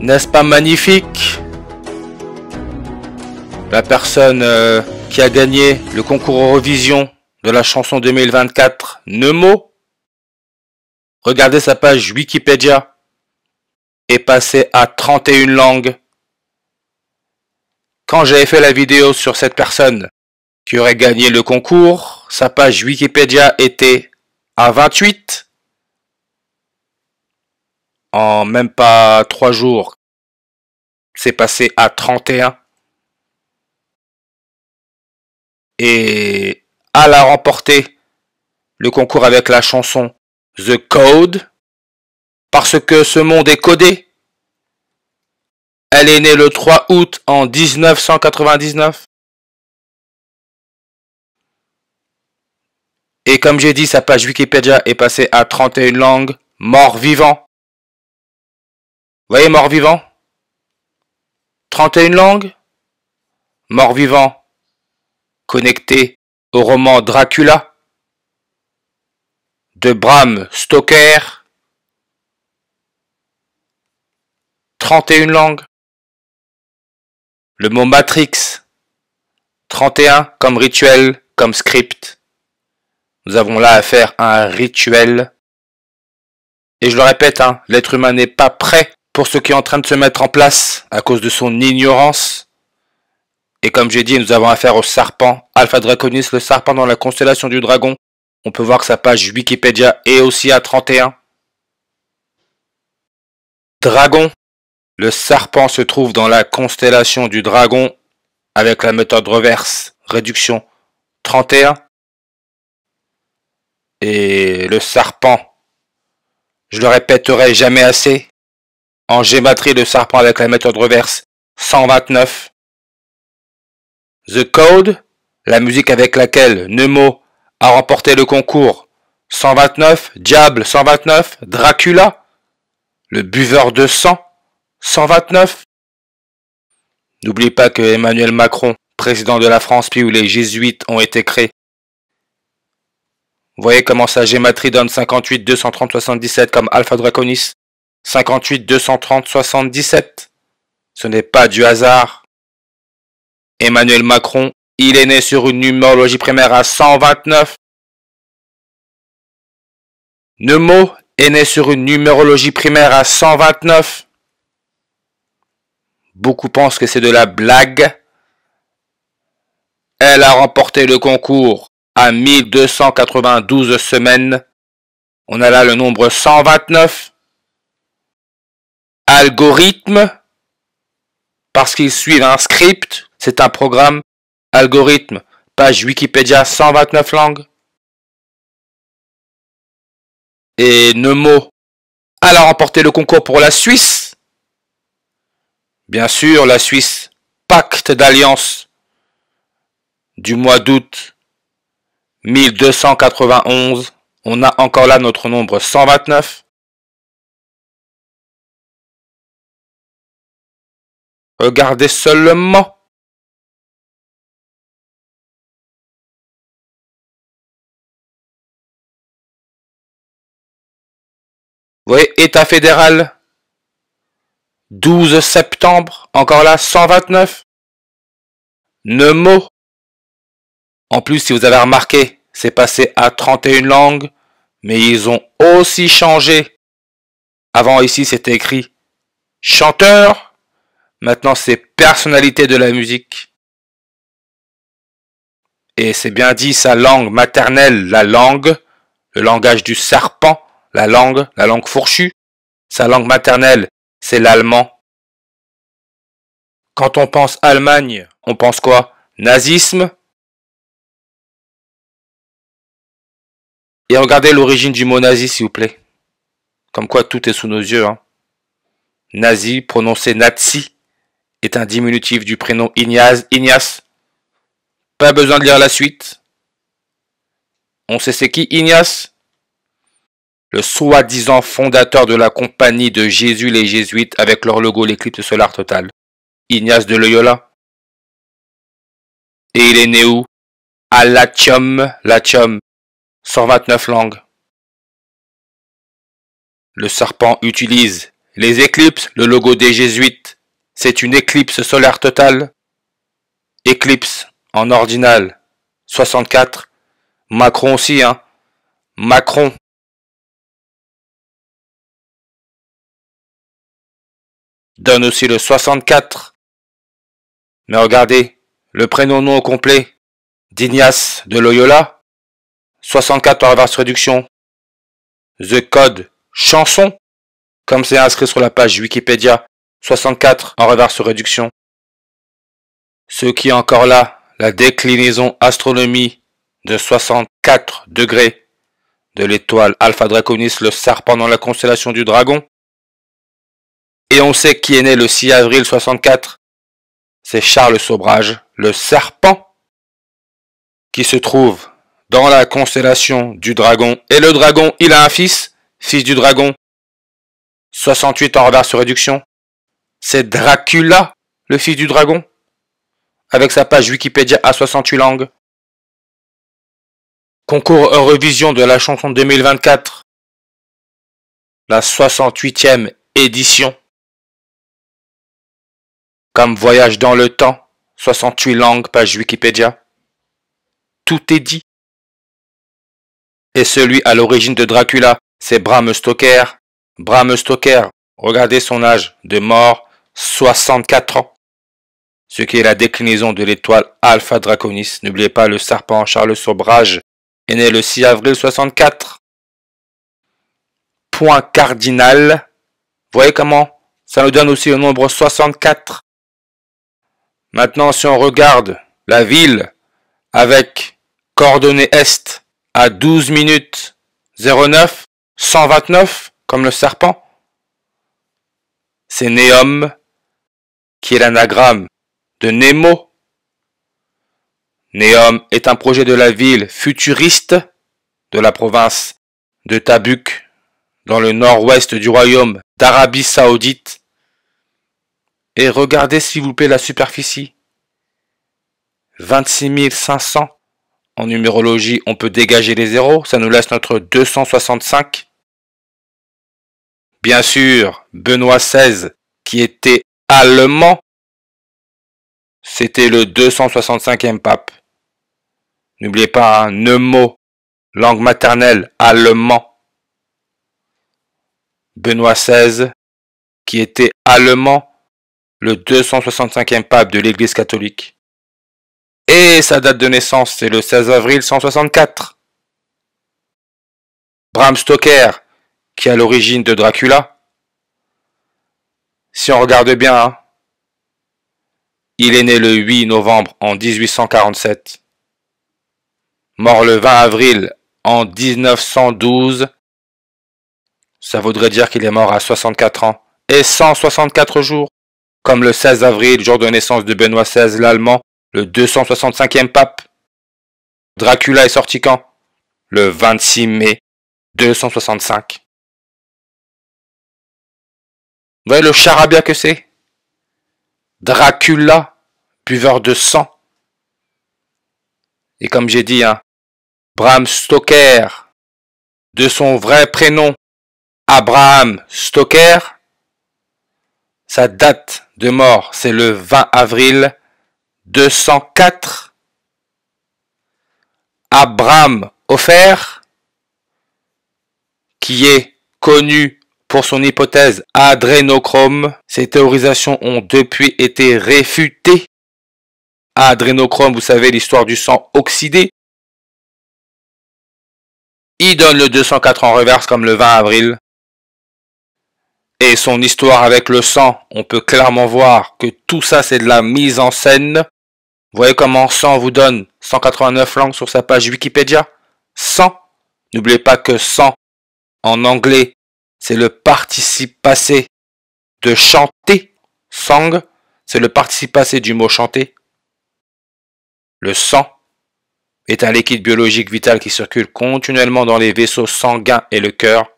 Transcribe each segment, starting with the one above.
N'est-ce pas magnifique? La personne qui a gagné le concours Eurovision de la chanson 2024, Nemo, regardez sa page Wikipédia, est passée à 31 langues. Quand j'avais fait la vidéo sur cette personne qui aurait gagné le concours, sa page Wikipédia était à 28. En même pas 3 jours, c'est passé à 31. Et elle a remporté le concours avec la chanson The Code, parce que ce monde est codé. Elle est née le 3 août en 1999. Et comme j'ai dit, sa page Wikipédia est passée à 31 langues. Mort-vivant. Vous voyez, mort-vivant? 31 langues. Mort-vivant. Connecté au roman Dracula de Bram Stoker. 31 langues. Le mot Matrix. 31 comme rituel, comme script. Nous avons là à faire un rituel. Et je le répète, l'être humain n'est pas prêt pour ce qui est en train de se mettre en place à cause de son ignorance. Et comme j'ai dit, nous avons affaire au serpent, Alpha Draconis, le serpent dans la constellation du dragon. On peut voir que sa page Wikipédia est aussi à 31. Dragon. Le serpent se trouve dans la constellation du dragon avec la méthode reverse, réduction 31. Et le serpent, je le répéterai jamais assez, en gématrie le serpent avec la méthode reverse 129. The Code, la musique avec laquelle Nemo a remporté le concours 129, Diable 129, Dracula, le buveur de sang 129. N'oublie pas que Emmanuel Macron, président de la France, puis où les jésuites ont été créés. Vous voyez comment sa gématrie donne 58, 230, 77 comme Alpha Draconis. 58, 230, 77. Ce n'est pas du hasard. Emmanuel Macron, il est né sur une numérologie primaire à 129. Nemo est né sur une numérologie primaire à 129. Beaucoup pensent que c'est de la blague. Elle a remporté le concours à 1292 semaines. On a là le nombre 129. Algorithme, parce qu'ils suivent un script, c'est un programme. Algorithme, page Wikipédia 129 langues. Et Nemo, elle a remporté le concours pour la Suisse. Bien sûr, la Suisse, pacte d'alliance du mois d'août 1291. On a encore là notre nombre 129. Regardez seulement. Vous voyez, État fédéral, 12 septembre, encore là, 129. Nemo. En plus, si vous avez remarqué, c'est passé à 31 langues, mais ils ont aussi changé. Avant, ici, c'était écrit chanteur. Maintenant, c'est personnalité de la musique. Et c'est bien dit, sa langue maternelle, la langue, le langage du serpent, la langue fourchue. Sa langue maternelle, c'est l'allemand. Quand on pense Allemagne, on pense quoi? Nazisme. Et regardez l'origine du mot nazi, s'il vous plaît. Comme quoi tout est sous nos yeux. Nazi, prononcé nazi, est un diminutif du prénom Ignace. Pas besoin de lire la suite. On sait c'est qui Ignace? Le soi-disant fondateur de la compagnie de Jésus les Jésuites avec leur logo l'éclipse solaire totale. Ignace de Loyola. Et il est né où? À Latium, 129 langues. Le serpent utilise les éclipses, le logo des jésuites, c'est une éclipse solaire totale. Éclipse en ordinal 64. Macron aussi, hein. Macron. Donne aussi le 64. Mais regardez, le prénom non au complet d'Ignace de Loyola, 64 en reverse réduction. The Code chanson, comme c'est inscrit sur la page Wikipédia, 64 en reverse réduction. Ce qui est encore là, la déclinaison astronomie de 64 degrés de l'étoile Alpha Draconis, le serpent dans la constellation du dragon. Et on sait qui est né le 6 avril 64. C'est Charles Sobrage, le serpent, qui se trouve dans la constellation du dragon. Et le dragon, il a un fils du dragon. 68 en reverse réduction. C'est Dracula, le fils du dragon, avec sa page Wikipédia à 68 langues. Concours Eurovision de la chanson 2024, la 68e édition. Comme voyage dans le temps, 68 langues, page Wikipédia. Tout est dit. Et celui à l'origine de Dracula, c'est Bram Stoker. Bram Stoker, regardez son âge de mort, 64 ans. Ce qui est la déclinaison de l'étoile Alpha Draconis. N'oubliez pas, le serpent Charles Sobrage est né le 6 avril 64. Point cardinal. Vous voyez comment ça nous donne aussi le nombre 64. Maintenant, si on regarde la ville avec coordonnées est à 12 minutes 09, 129, comme le serpent, c'est Neom, qui est l'anagramme de Nemo. Neom est un projet de la ville futuriste de la province de Tabuk, dans le nord-ouest du royaume d'Arabie Saoudite. Et regardez s'il vous plaît la superficie. 26 500. En numérologie, on peut dégager les zéros. Ça nous laisse notre 265. Bien sûr, Benoît XVI, qui était allemand, c'était le 265e pape. N'oubliez pas un Nemo, langue maternelle, allemand. Benoît XVI, qui était allemand, le 265e pape de l'Église catholique. Et sa date de naissance, c'est le 16 avril 164. Bram Stoker, qui est à l'origine de Dracula. Si on regarde bien, hein, il est né le 8 novembre en 1847. Mort le 20 avril en 1912. Ça voudrait dire qu'il est mort à 64 ans et 164 jours. Comme le 16 avril, jour de naissance de Benoît XVI, l'Allemand, le 265e pape. Dracula est sorti quand? Le 26 mai 265. Vous voyez le charabia que c'est? Dracula, buveur de sang. Et comme j'ai dit, hein, Bram Stoker, de son vrai prénom, Abraham Stoker, sa date de mort, c'est le 20 avril 204. Abraham Ofer, qui est connu pour son hypothèse adrénochrome. Ces théorisations ont depuis été réfutées. Adrénochrome, vous savez, l'histoire du sang oxydé. Il donne le 204 en reverse comme le 20 avril. Et son histoire avec le sang, on peut clairement voir que tout ça c'est de la mise en scène. Vous voyez comment 100 vous donne 189 langues sur sa page Wikipédia. 100. N'oubliez pas que 100 en anglais, c'est le participe passé de chanter. Sang, c'est le participe passé du mot chanter. Le sang est un liquide biologique vital qui circule continuellement dans les vaisseaux sanguins et le cœur.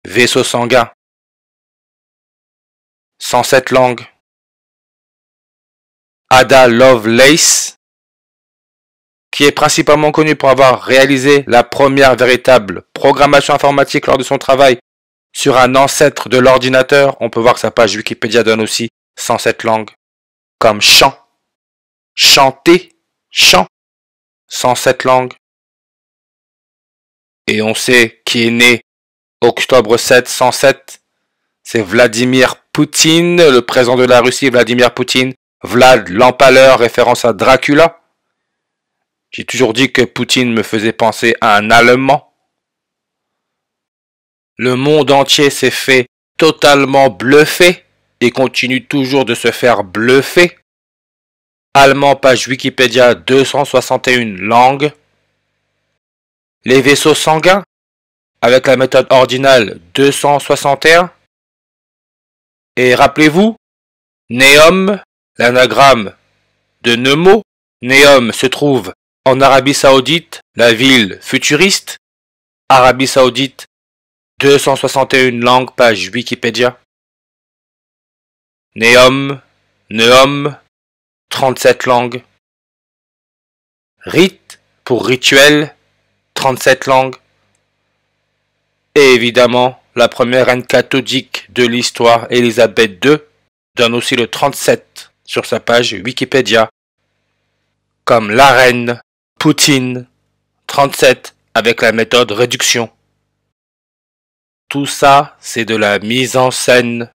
Vaisseau sanguin. 107 langues. Ada Lovelace, qui est principalement connue pour avoir réalisé la première véritable programmation informatique lors de son travail Sur un ancêtre de l'ordinateur, on peut voir que sa page Wikipédia donne aussi 107 langues, comme chant, chanter, chant, 107 langues. Et on sait qui est né octobre 7, 107, c'est Vladimir Poutine, le président de la Russie, Vladimir Poutine, Vlad l'Empaleur, référence à Dracula. J'ai toujours dit que Poutine me faisait penser à un Allemand. Le monde entier s'est fait totalement bluffer et continue toujours de se faire bluffer. Allemand, page Wikipédia, 261 langues. Les vaisseaux sanguins, avec la méthode ordinale, 261. Et rappelez-vous, Neom, l'anagramme de Nemo. Neom se trouve en Arabie Saoudite, la ville futuriste. Arabie Saoudite, 261 langues, page Wikipédia. Neom, 37 langues. Rite, pour rituel, 37 langues. Et évidemment, la première reine catholique de l'histoire, Élisabeth II, donne aussi le 37 sur sa page Wikipédia. Comme la reine, Poutine, 37 avec la méthode réduction. Tout ça, c'est de la mise en scène.